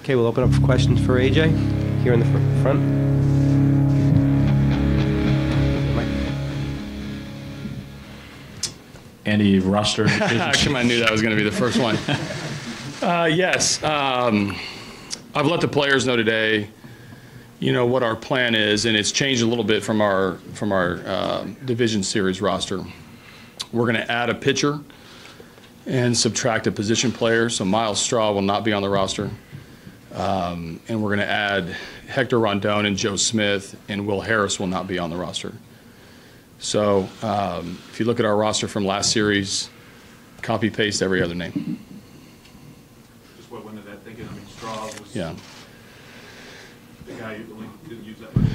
Okay, we'll open up for questions for AJ here in the front. Any roster decisions? Actually, I knew that was going to be the first one. Yes. I've let the players know today, what our plan is, and it's changed a little bit from our division series roster. We're going to add a pitcher and subtract a position player. So Miles Straw will not be on the roster. And we're going to add Hector Rondon and Joe Smith, and Will Harris will not be on the roster. So if you look at our roster from last series, copy paste every other name. Just what went into that thinking? I mean, Straw was Yeah. the guy you really didn't use that much.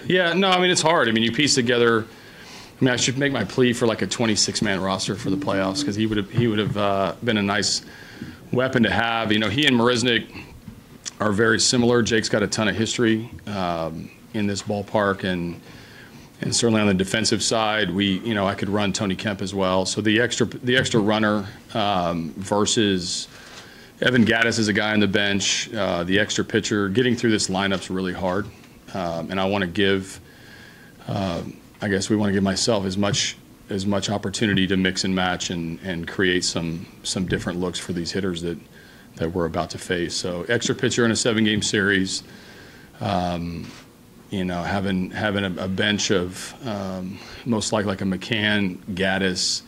Yeah, no, I mean, it's hard. I mean, you piece together. I mean, I should make my plea for like a 26-man roster for the playoffs, because he would have been a nice weapon to have. He and Marisnik are very similar. Jake's got a ton of history in this ballpark, and certainly on the defensive side, I could run Tony Kemp as well. So the extra runner versus Evan Gattis is a guy on the bench, the extra pitcher. Getting through this lineup's really hard, and I want to give. I guess we want to give myself as much opportunity to mix and match and create some different looks for these hitters that we're about to face. So extra pitcher in a 7-game series, having a bench of most likely like a McCann, Gattis,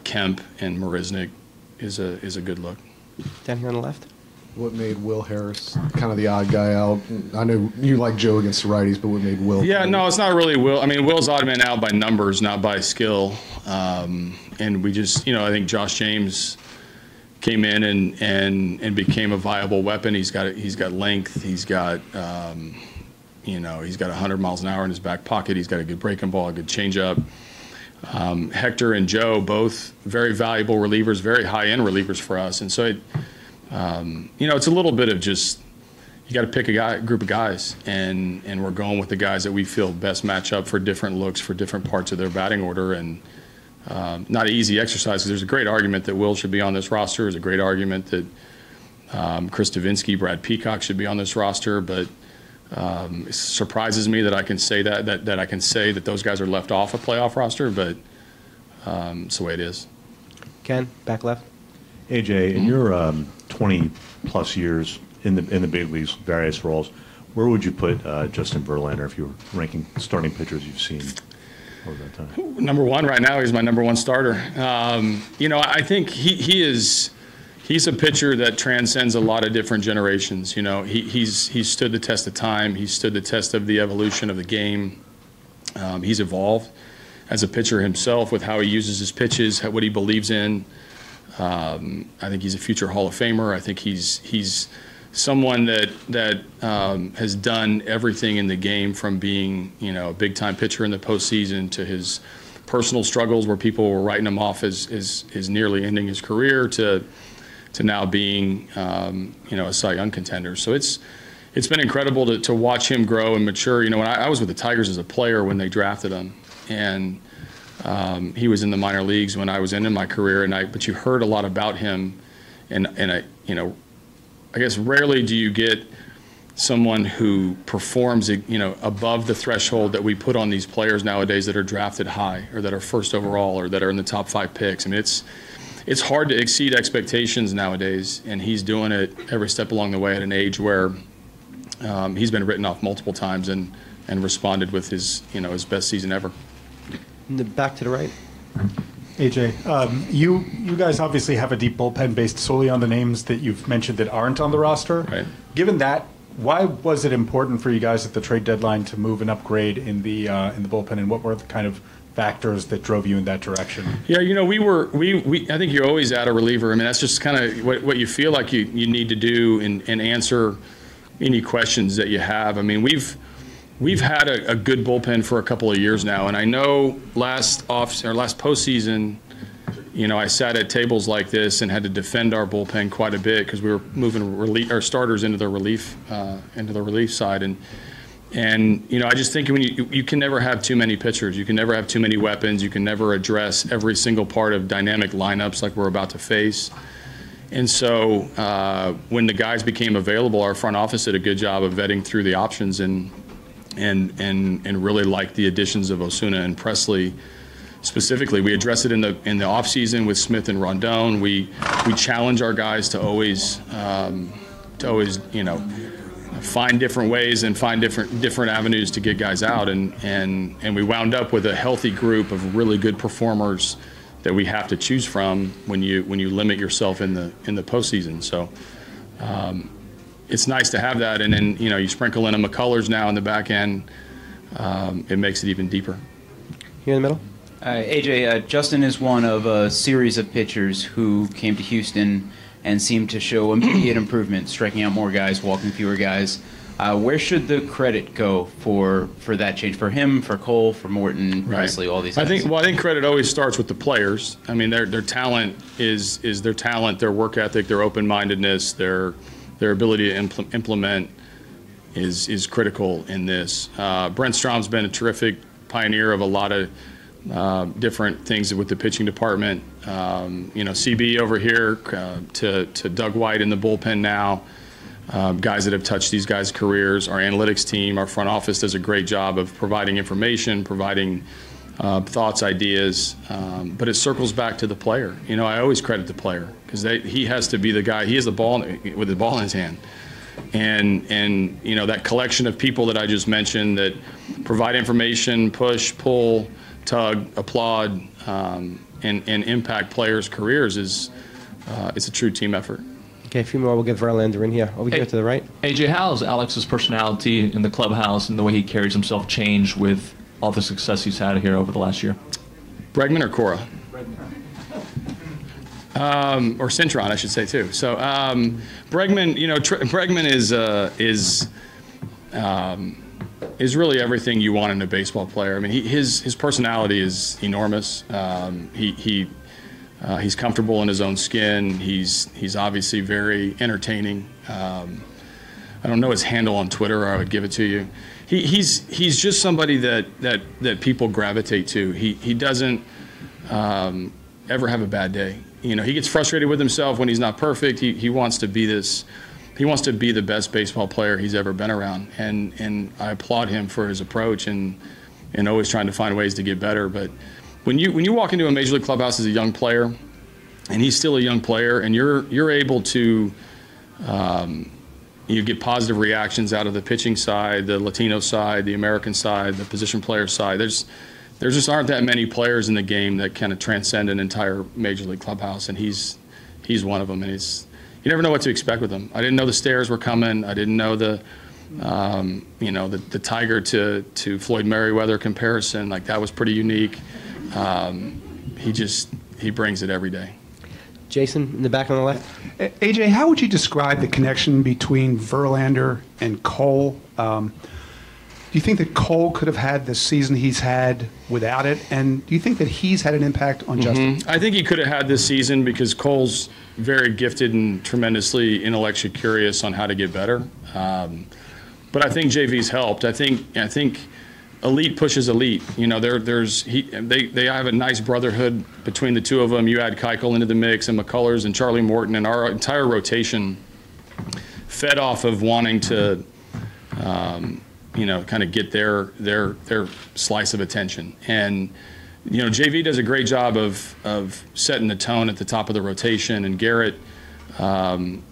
Kemp, and Marisnik is a good look. Down here on the left. What made Will Harris kind of the odd guy out? I know you like Joe against the righties, but what made Will? Yeah, no, it's not really Will. I mean, Will's odd man out by numbers, not by skill. And we just, I think Josh James came in and became a viable weapon. He's got length. He's got he's got 100 miles an hour in his back pocket. He's got a good breaking ball, a good changeup. Hector and Joe, both very valuable relievers, very high-end relievers for us. And so it's a little bit of just, you got to pick a group of guys, and we're going with the guys that we feel best match up for different looks, for different parts of their batting order. And not an easy exercise, because there's a great argument that Will should be on this roster. There's a great argument that Chris Davinsky, Brad Peacock should be on this roster. But it surprises me that I can say that I can say that those guys are left off a playoff roster, but it's the way it is. Ken, back left. AJ, in your 20-plus years in the big leagues, various roles, where would you put Justin Verlander if you were ranking starting pitchers you've seen over that time? Number one right now. He's my number one starter. I think he's a pitcher that transcends a lot of different generations. He's stood the test of time. He's stood the test of the evolution of the game. He's evolved as a pitcher himself with how he uses his pitches, what he believes in. I think he's a future Hall of Famer. I think he's someone that has done everything in the game, from being a big-time pitcher in the postseason to his personal struggles where people were writing him off as nearly ending his career to now being a Cy Young contender. So it's been incredible to watch him grow and mature. When I was with the Tigers as a player when they drafted him, and he was in the minor leagues when I was in my career, but you heard a lot about him, and I guess rarely do you get someone who performs above the threshold that we put on these players nowadays that are drafted high or that are first overall or that are in the top 5 picks. I mean, it's hard to exceed expectations nowadays, and he's doing it every step along the way at an age where he's been written off multiple times and responded with his best season ever. Back to the right. AJ, you guys obviously have a deep bullpen based solely on the names that you've mentioned that aren't on the roster. Right. Given that, why was it important for you guys at the trade deadline to move and upgrade in the bullpen, and what were the kind of factors that drove you in that direction? Yeah, I think you're always at a reliever. I mean, that's just kind of what you feel like you need to do and answer any questions that you have. I mean, we've had a good bullpen for a couple of years now, and I know last postseason, I sat at tables like this and had to defend our bullpen quite a bit because we were moving our starters into the relief side, and I just think when you can never have too many pitchers, you can never have too many weapons, you can never address every single part of dynamic lineups like we're about to face. And so when the guys became available, our front office did a good job of vetting through the options and really liked the additions of Osuna and Presley. Specifically, we address it in the off season with Smith and Rondon. We challenge our guys to always find different ways and find different avenues to get guys out, and we wound up with a healthy group of really good performers that we have to choose from when you limit yourself in the postseason. So it's nice to have that, and then you sprinkle in a McCullers now in the back end. It makes it even deeper. Here in the middle. AJ, Justin is one of a series of pitchers who came to Houston and seemed to show immediate improvement, striking out more guys, walking fewer guys. Where should the credit go for that change? For him, for Cole, for Morton, Presley, all these guys? I think credit always starts with the players. I mean, their talent is their talent, their work ethic, their open-mindedness, their ability to implement is critical in this. Brent Strom's been a terrific pioneer of a lot of different things with the pitching department. CB over here to Doug White in the bullpen now. Guys that have touched these guys' careers. Our analytics team, our front office does a great job of providing information, providing thoughts, ideas. But it circles back to the player. I always credit the player because he has to be the guy. He has the ball with the ball in his hand. And that collection of people that I just mentioned that provide information, push, pull, tug, applaud, and impact players' careers it's a true team effort. Okay, a few more. We'll get Verlander in here. Over here to the right. AJ, how has Alex's personality in the clubhouse and the way he carries himself changed with all the success he's had here over the last year? Bregman or Cora? Or Cintron, I should say too. So Bregman, Bregman is really everything you want in a baseball player. I mean, his personality is enormous. He's comfortable in his own skin. He's obviously very entertaining. I don't know his handle on Twitter, or I would give it to you. He's just somebody that people gravitate to. He doesn't ever have a bad day. He gets frustrated with himself when he's not perfect. He wants to be this. He wants to be the best baseball player he's ever been around, and I applaud him for his approach and always trying to find ways to get better. But when you walk into a major league clubhouse as a young player, and he's still a young player, and you're able to you get positive reactions out of the pitching side, the Latino side, the American side, the position player side. There just aren't that many players in the game that kind of transcend an entire major league clubhouse, and he's one of them. And you never know what to expect with him. I didn't know the stares were coming. I didn't know the Tiger to Floyd Merriweather comparison. Like, that was pretty unique. He brings it every day. Jason, in the back on the left. AJ, how would you describe the connection between Verlander and Cole? Do you think that Cole could have had the season he's had without it? And do you think that he's had an impact on Justin? I think he could have had this season because Cole's very gifted and tremendously intellectually curious on how to get better. But I think JV's helped. I think elite pushes elite. They have a nice brotherhood between the two of them. You add Keuchel into the mix and McCullers and Charlie Morton, and our entire rotation fed off of wanting to kind of get their slice of attention. And JV does a great job of setting the tone at the top of the rotation, and Garrett,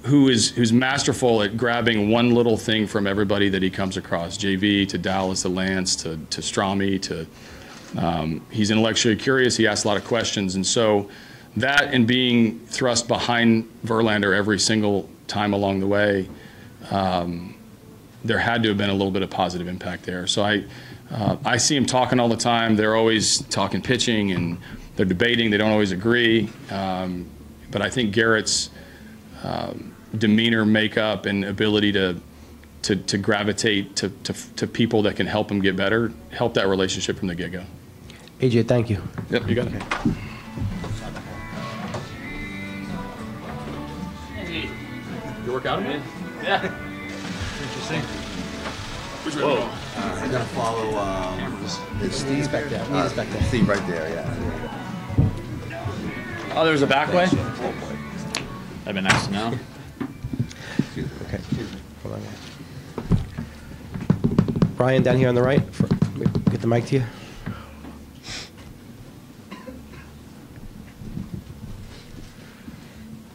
who's masterful at grabbing one little thing from everybody that he comes across. JV to Dallas to Lance to Strami to he's intellectually curious. He asks a lot of questions, and so that and being thrust behind Verlander every single time along the way, there had to have been a little bit of positive impact there. So I see him talking all the time. They're always talking pitching and they're debating. They don't always agree, but I think Garrett's demeanor, makeup, and ability to gravitate to people that can help him get better, help that relationship from the get-go. AJ, thank you. Yep, you got it. You work out again? Yeah. Interesting. Which way? I'm gonna follow. It's Steve's back there. Steve's back there. Steve right there. Yeah. Oh, there's a back way? That'd be nice to know. Okay. Hold on. Brian, down here on the right. Get the mic to you.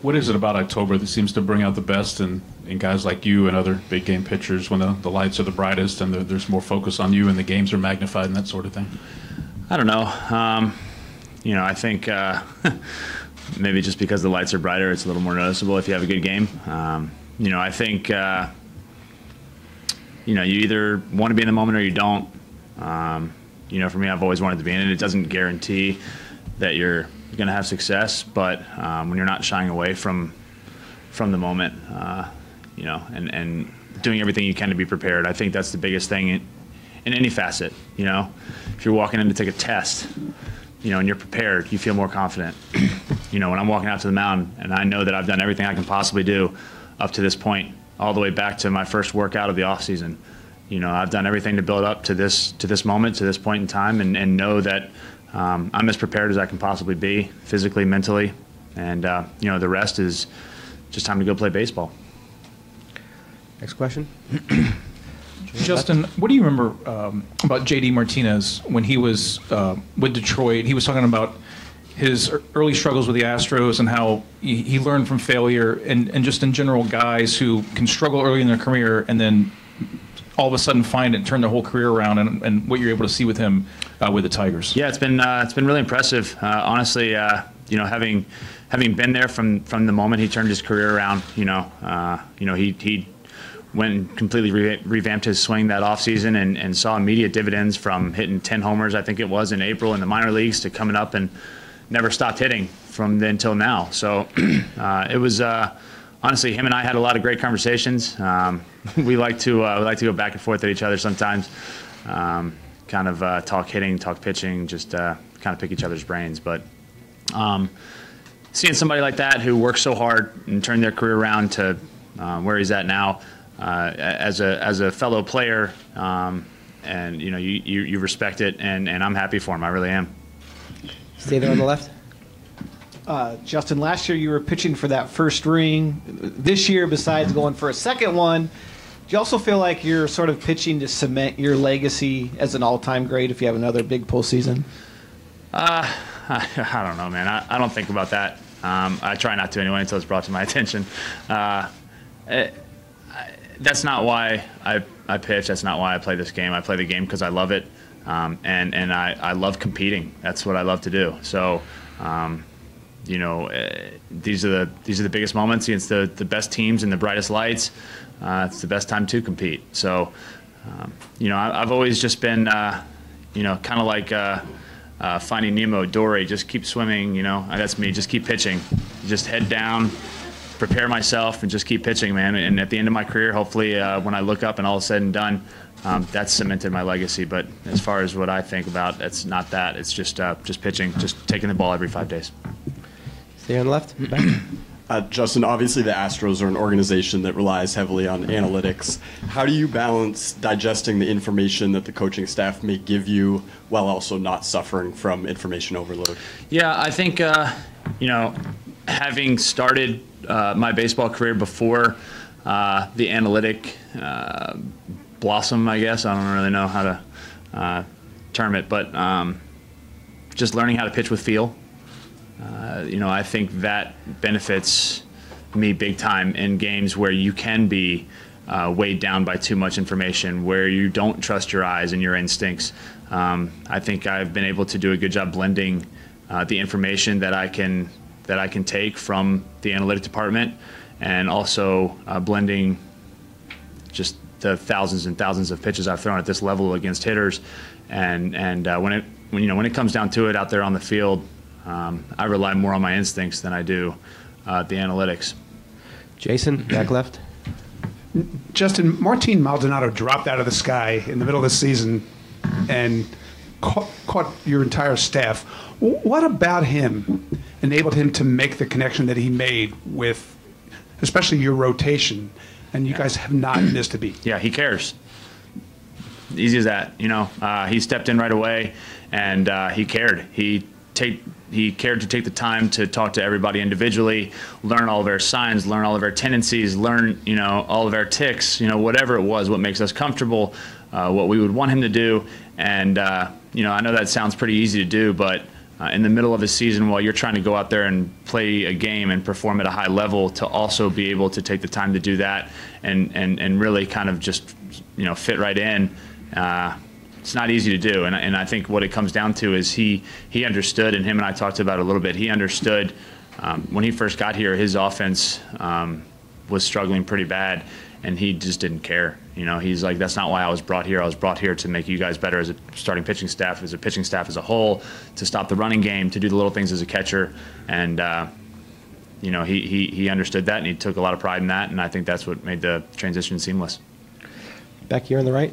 What is it about October that seems to bring out the best in guys like you and other big game pitchers when the lights are the brightest and there's more focus on you and the games are magnified and that sort of thing? I don't know. I think maybe just because the lights are brighter, it's a little more noticeable if you have a good game. I think, you either want to be in the moment or you don't. For me, I've always wanted to be in it. It doesn't guarantee that you're going to have success, but when you're not shying away from the moment, and doing everything you can to be prepared, I think that's the biggest thing in any facet. If you're walking in to take a test, and you're prepared, you feel more confident. When I'm walking out to the mound and I know that I've done everything I can possibly do up to this point, all the way back to my first workout of the off season, I've done everything to build up to this moment, to this point in time, and know that I'm as prepared as I can possibly be, physically, mentally, and the rest is just time to go play baseball. Next question. Justin, what do you remember about J.D. Martinez when he was with Detroit? He was talking about his early struggles with the Astros and how he learned from failure, and just in general, guys who can struggle early in their career and then all of a sudden find it and turn their whole career around, and what you're able to see with him with the Tigers. Yeah, it's been really impressive. Honestly, having been there from the moment he turned his career around, he went and completely revamped his swing that offseason and saw immediate dividends from hitting 10 homers, I think it was, in April in the minor leagues, to coming up and never stopped hitting from then till now. So it was honestly, him and I had a lot of great conversations. We like to go back and forth at each other sometimes, kind of talk hitting, talk pitching, just kind of pick each other's brains. But seeing somebody like that who works so hard and turned their career around to where he's at now, as a fellow player, and you respect it, and I'm happy for him. I really am. Stay there on the left. Justin, last year you were pitching for that first ring. This year, besides going for a second one, do you also feel like you're sort of pitching to cement your legacy as an all-time great if you have another big postseason? I don't know, man. I don't think about that. I try not to anyway until it's brought to my attention. That's not why I pitch. That's not why I play this game. I play the game because I love it, and I love competing. That's what I love to do. So, these are the biggest moments against the best teams and the brightest lights. It's the best time to compete. So, I've always just been, kind of like Finding Nemo, Dory. Just keep swimming. That's me. Just keep pitching. Just head down, prepare myself, and just keep pitching, man. And at the end of my career, hopefully, when I look up and all is said and done, that's cemented my legacy. But as far as what I think about, it's not that. It's just pitching, just taking the ball every 5 days. Stay on the left. Justin, obviously the Astros are an organization that relies heavily on analytics. How do you balance digesting the information that the coaching staff may give you while also not suffering from information overload? Yeah, I think, having started my baseball career before the analytic blossom, I guess. I don't really know how to term it, but just learning how to pitch with feel. I think that benefits me big time in games where you can be weighed down by too much information, where you don't trust your eyes and your instincts. I think I've been able to do a good job blending the information that I can take from the analytic department, and also blending just the thousands and thousands of pitches I've thrown at this level against hitters, and when it comes down to it out there on the field, I rely more on my instincts than I do the analytics. Jason, back left. Justin, Martin Maldonado dropped out of the sky in the middle of the season and caught your entire staff. What about him enabled him to make the connection that he made with, especially your rotation, and you guys have not missed a beat? Yeah, he cares. Easy as that. He stepped in right away, and he cared. He he cared to take the time to talk to everybody individually, learn all of our signs, learn all of our tendencies, learn, you know, all of our ticks, you know, whatever it was, what makes us comfortable, what we would want him to do. And, you know, I know that sounds pretty easy to do, but in the middle of a season while you're trying to go out there and play a game and perform at a high level, to also be able to take the time to do that and really kind of just, you know, fit right in, it's not easy to do. And I think what it comes down to is he understood, and him and I talked about it a little bit, he understood when he first got here, his offense was struggling pretty bad, and he just didn't care. You know, he's like, that's not why I was brought here. I was brought here to make you guys better as a starting pitching staff, as a pitching staff as a whole, to stop the running game, to do the little things as a catcher. And, you know, he understood that, and he took a lot of pride in that, and I think that's what made the transition seamless. Back here on the right.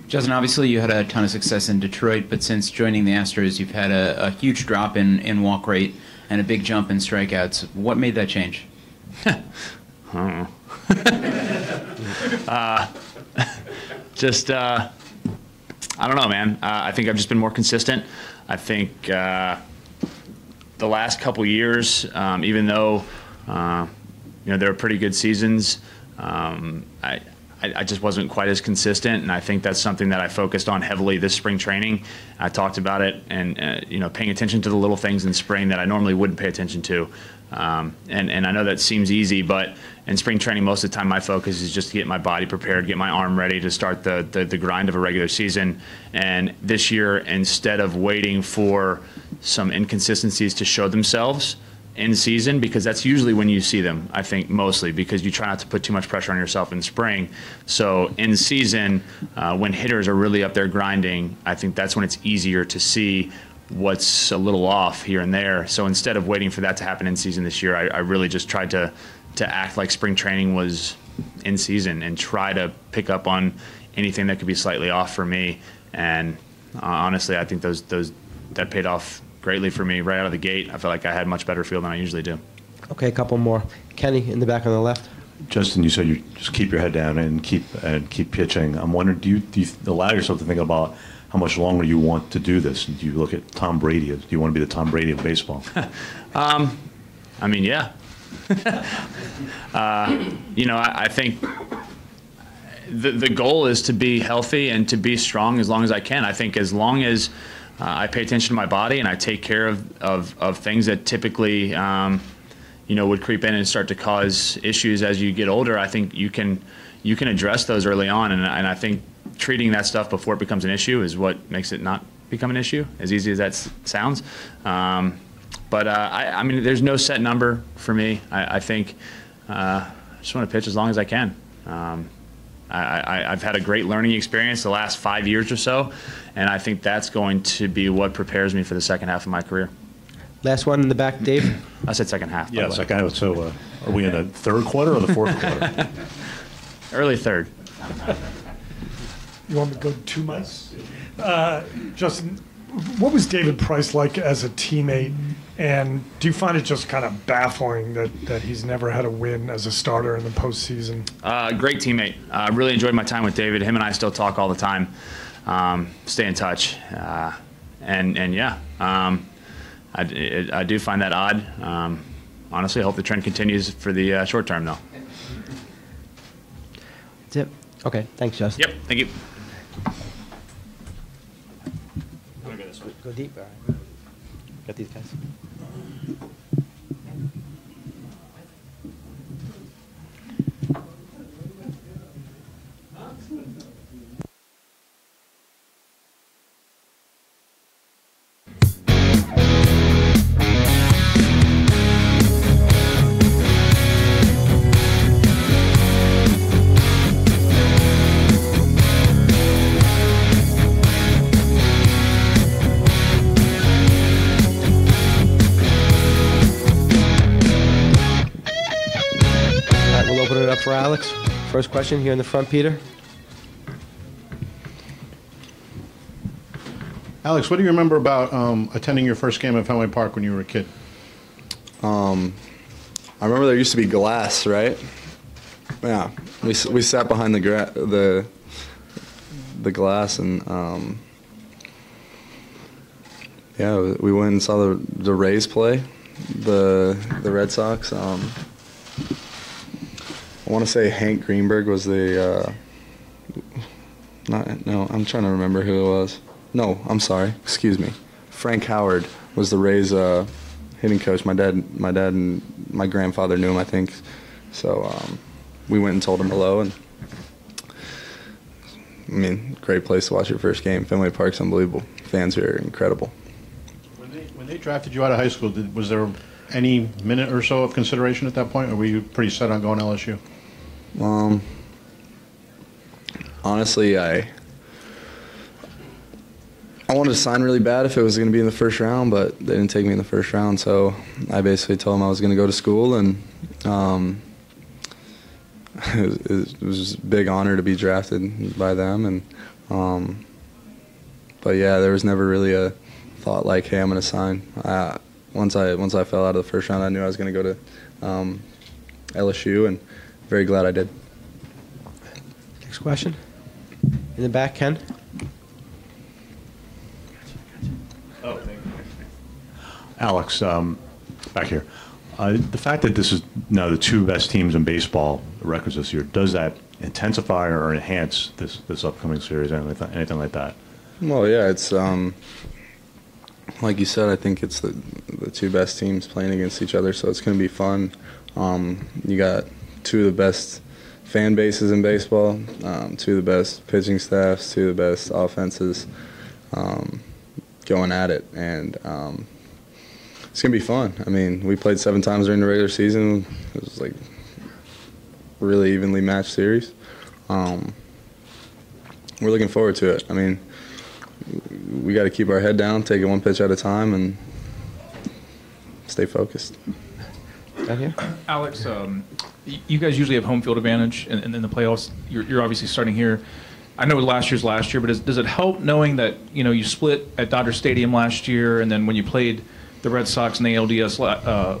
Justin, obviously you had a ton of success in Detroit, but since joining the Astros, you've had a huge drop in walk rate and a big jump in strikeouts. What made that change? I don't know. I don't know, man. I think I've just been more consistent. I think the last couple years, even though you know, there were pretty good seasons, I just wasn't quite as consistent, and I think that's something that I focused on heavily this spring training. I talked about it, and you know, paying attention to the little things in spring that I normally wouldn't pay attention to. And I know that seems easy, but in spring training, most of the time my focus is just to get my body prepared, get my arm ready to start the grind of a regular season. And this year, instead of waiting for some inconsistencies to show themselves in season, because that's usually when you see them, I think, mostly because you try not to put too much pressure on yourself in spring. So in season, when hitters are really up there grinding, I think that's when it's easier to see what's a little off here and there. So instead of waiting for that to happen in season this year, I really just tried to act like spring training was in season and try to pick up on anything that could be slightly off for me. And honestly, I think that paid off greatly for me right out of the gate. I felt like I had much better feel than I usually do. Okay, a couple more. Kenny in the back on the left. Justin, you said you just keep your head down and keep pitching. I'm wondering, do you allow yourself to think about how much longer you want to do this? Do you look at Tom Brady? Do you want to be the Tom Brady of baseball? I mean, yeah. You know, I think the goal is to be healthy and to be strong as long as I can. I think as long as I pay attention to my body and I take care of things that typically, you know, would creep in and start to cause issues as you get older, I think you can address those early on. And I think treating that stuff before it becomes an issue is what makes it not become an issue, as easy as that sounds. But I mean, there's no set number for me. I think I just want to pitch as long as I can. I've had a great learning experience the last 5 years or so, and I think that's going to be what prepares me for the second half of my career. Last one in the back, Dave. I said second half. Yeah, second half. So are we in the third quarter or the fourth quarter? Early third. You want me to go 2 months? Justin, what was David Price like as a teammate? And do you find it just kind of baffling that he's never had a win as a starter in the postseason? Great teammate. I really enjoyed my time with David. Him and I still talk all the time. Stay in touch. And yeah, I do find that odd. Honestly, I hope the trend continues for the short term, though. That's it. Okay, thanks, Justin. Yep, thank you. Go deep. All right. Got these guys. For Alex. First question here in the front, Peter. Alex, what do you remember about attending your first game at Fenway Park when you were a kid? I remember there used to be glass, right? Yeah, we sat behind the glass, and Yeah, we went and saw the Rays play, the Red Sox. I want to say Hank Greenberg was the I'm trying to remember who it was. No, I'm sorry. Excuse me. Frank Howard was the Rays hitting coach. My dad and my grandfather knew him, I think. So we went and told him hello, and I mean, great place to watch your first game. Fenway Park's unbelievable. Fans here are incredible. When they drafted you out of high school, was there any minute or so of consideration at that point, or were you pretty set on going to LSU? Honestly, I wanted to sign really bad if it was going to be in the first round, but they didn't take me in the first round, so I basically told them I was going to go to school, and it was a big honor to be drafted by them, and but yeah, there was never really a thought like, hey, I'm going to sign. Once I fell out of the first round, I knew I was going to go to LSU, and very glad I did. Next question. In the back, Ken. Oh, thank you. Alex, back here. The fact that this is now the two best teams in baseball records this year, does that intensify or enhance this upcoming series, anything like that? Well, yeah, it's like you said, I think it's the two best teams playing against each other, so it's going to be fun. You got two of the best fan bases in baseball, two of the best pitching staffs, two of the best offenses going at it, and it's going to be fun. I mean, we played 7 times during the regular season. It was like a really evenly matched series. We're looking forward to it. I mean, we got to keep our head down, take it one pitch at a time, and stay focused. Down here. Alex, you guys usually have home field advantage in the playoffs. You're obviously starting here. I know last year's last year, but does it help knowing that you split at Dodger Stadium last year, and then when you played the Red Sox in the ALDS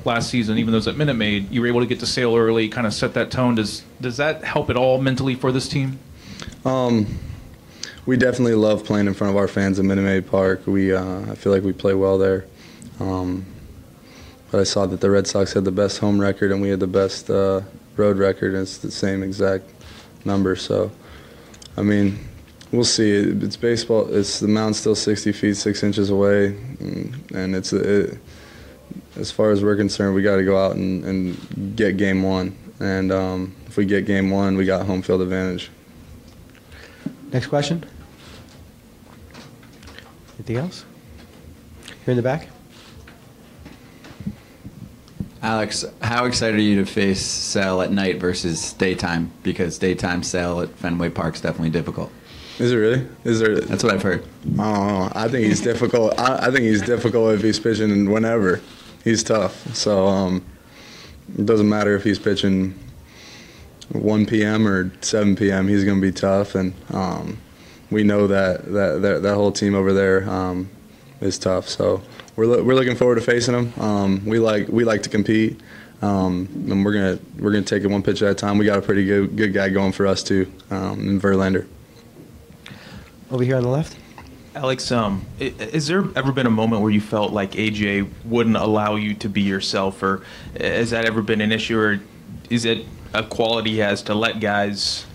last season, even though it was at Minute Maid, you were able to get to Sale early, kind of set that tone. Does that help at all mentally for this team? We definitely love playing in front of our fans at Minute Maid Park. I feel like we play well there. But I saw that the Red Sox had the best home record and we had the best road record, and it's the same exact number. So, I mean, we'll see. It's baseball. The mound's still 60 feet, 6 inches away, and as far as we're concerned, we got to go out and get game one. And if we get game one, we got home field advantage. Next question. Anything else? Here in the back. Alex, how excited are you to face Sale at night versus daytime? Because daytime Sale at Fenway Park is definitely difficult. Is it really? That's what I've heard. Oh, I think he's difficult. I think he's difficult if he's pitching whenever. He's tough. So it doesn't matter if he's pitching 1 p.m. or 7 p.m. He's going to be tough, and we know that whole team over there is tough. So we're looking forward to facing him. We like to compete, and we're gonna take it one pitch at a time. We got a pretty good guy going for us too, in Verlander. Over here on the left. Alex, has there ever been a moment where you felt like AJ wouldn't allow you to be yourself, or has that ever been an issue, or is it a quality he has to let guys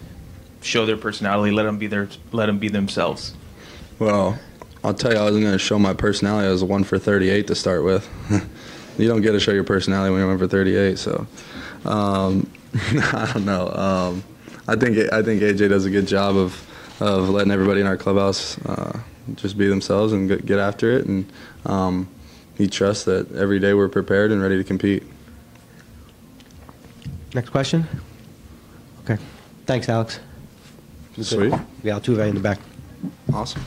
show their personality, let them be themselves? Well, I'll tell you, I wasn't going to show my personality. I was 1 for 38 to start with. You don't get to show your personality when you're 1 for 38. So, I don't know. I think AJ does a good job of letting everybody in our clubhouse just be themselves and get after it. And he trusts that every day we're prepared and ready to compete. Next question. Okay. Thanks, Alex. Sweet. We got Altuve in the back. Awesome.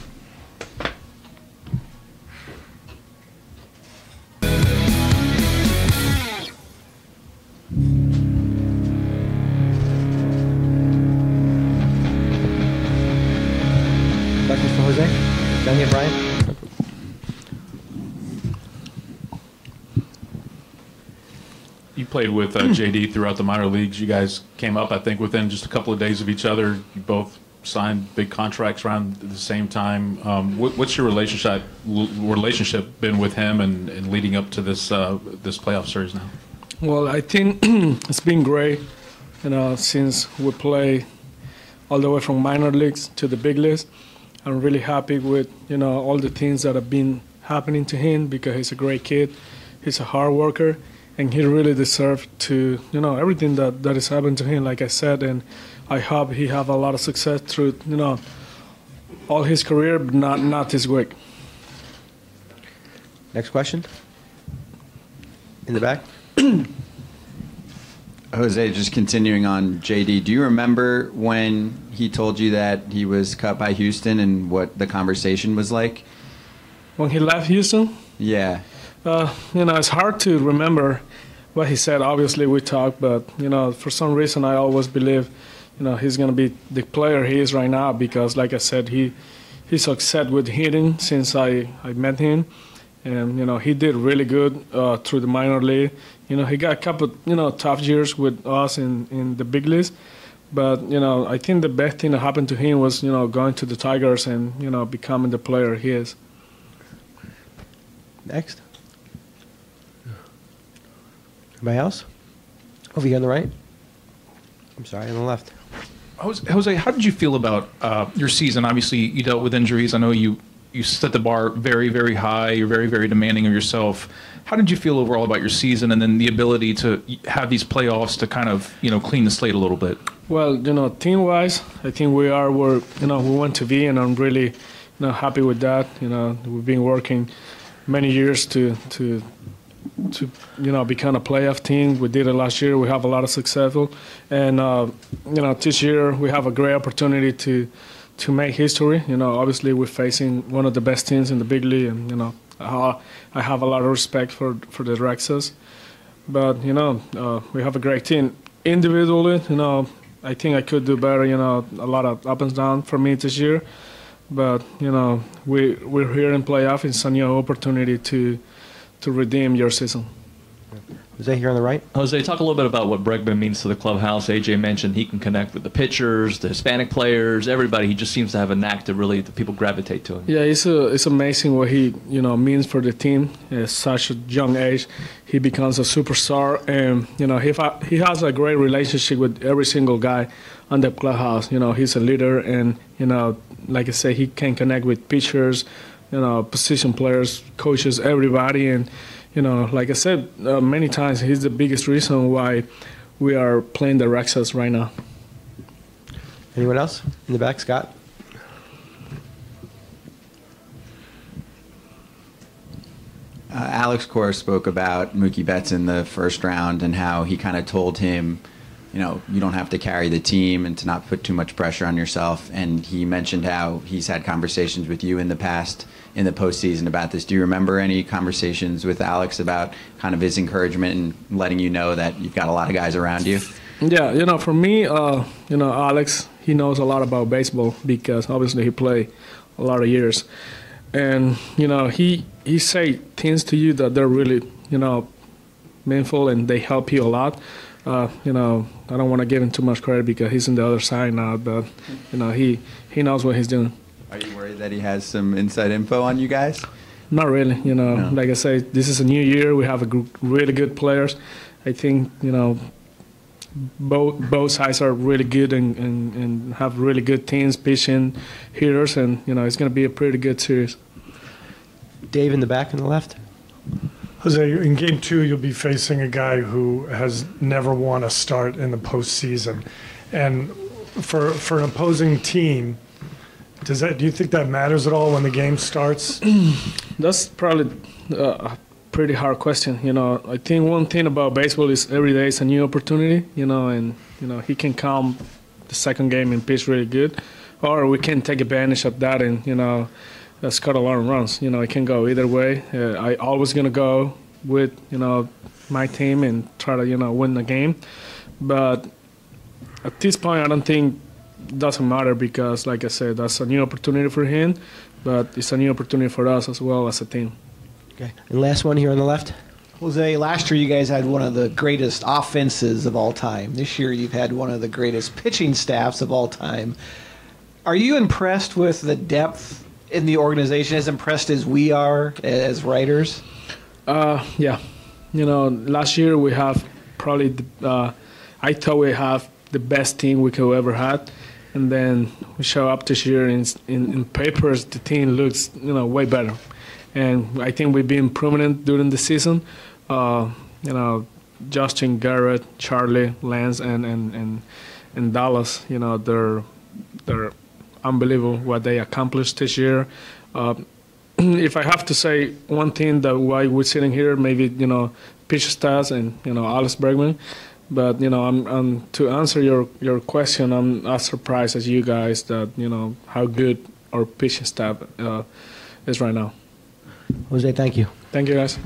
Questions for Jose? Down here, Brian. You played with JD throughout the minor leagues. You guys came up, I think, within just a couple of days of each other. You both signed big contracts around the same time. What's your relationship been with him and leading up to this playoff series now? Well, I think it's been great, since we play all the way from minor leagues to the big leagues. I'm really happy with, all the things that have been happening to him because he's a great kid. He's a hard worker, and he really deserves to, everything that has happened to him, like I said, and I hope he have a lot of success through, all his career, but not this week. Next question. In the back. Jose, just continuing on JD, do you remember when he told you that he was cut by Houston and what the conversation was like? When he left Houston? Yeah. It's hard to remember what he said. Obviously, we talked, but, for some reason, I always believe, he's going to be the player he is right now because, like I said, he's upset with hitting since I met him. And, he did really good through the minor league. He got a couple, tough years with us in the big leagues. But, I think the best thing that happened to him was, going to the Tigers and, becoming the player he is. Next. Anybody else? Over here on the right. I'm sorry, on the left. Jose, how did you feel about your season? Obviously, you dealt with injuries. I know you set the bar very, very high. You're very, very demanding of yourself. How did you feel overall about your season and then the ability to have these playoffs to kind of, clean the slate a little bit? Well, team-wise, I think we are where, we want to be, and I'm really, happy with that. We've been working many years to become a playoff team. We did it last year. We have a lot of success. And, this year we have a great opportunity to make history. Obviously we're facing one of the best teams in the big league, and, I have a lot of respect for the Rexes. But, we have a great team. Individually, I think I could do better, a lot of up and down for me this year. But, we're here in playoff. It's a new opportunity to redeem your season. Jose, here on the right. Jose, talk a little bit about what Bregman means to the clubhouse. AJ mentioned he can connect with the pitchers, the Hispanic players, everybody. He just seems to have a knack to really, people gravitate to him. Yeah, it's amazing what he, means for the team. At such a young age, he becomes a superstar, and, he has a great relationship with every single guy on the clubhouse. He's a leader, and, like I say, he can connect with pitchers, position players, coaches, everybody, and, like I said many times, he's the biggest reason why we are playing the Rexes right now. Anyone else in the back? Scott? Alex Cora spoke about Mookie Betts in the first round and how he kind of told him, you don't have to carry the team and to not put too much pressure on yourself. And he mentioned how he's had conversations with you in the past, in the postseason, about this. Do you remember any conversations with Alex about kind of his encouragement and letting you know that you've got a lot of guys around you? Yeah, for me, Alex, he knows a lot about baseball because obviously he played a lot of years. And, he say things to you that they're really, meaningful, and they help you a lot. I don't want to give him too much credit because he's on the other side now, but, he knows what he's doing. Are you worried that he has some inside info on you guys? Not really. No. Like I say, this is a new year. We have really good players. I think, both sides are really good and have really good teams, pitching, hitters, and, it's going to be a pretty good series. Dave in the back on the left. Jose, in Game 2, you'll be facing a guy who has never won a start in the postseason. And for an opposing team, do you think that matters at all when the game starts? That's probably a pretty hard question. I think one thing about baseball is every day is a new opportunity, and, he can come the second game and pitch really good, or we can take advantage of that and, score a lot of runs. It can go either way. I always going to go with, my team and try to, win the game. But at this point, I don't think it doesn't matter because, like I said, that's a new opportunity for him, but it's a new opportunity for us as well as a team. Okay. And last one here on the left. Jose, last year you guys had one of the greatest offenses of all time. This year you've had one of the greatest pitching staffs of all time. Are you impressed with the depth in the organization, as impressed as we are as writers? Yeah. Last year we have probably, I thought we have the best team we could ever had. And then we show up this year in papers, the team looks, way better. And I think we've been prominent during the season. Justin, Garrett, Charlie, Lance, and Dallas, they're unbelievable what they accomplished this year. If I have to say one thing that why we're sitting here, maybe pitch stats and Alex Bregman, but I'm to answer your question, I'm as surprised as you guys that how good our pitching staff is right now. Jose, thank you. Thank you, guys.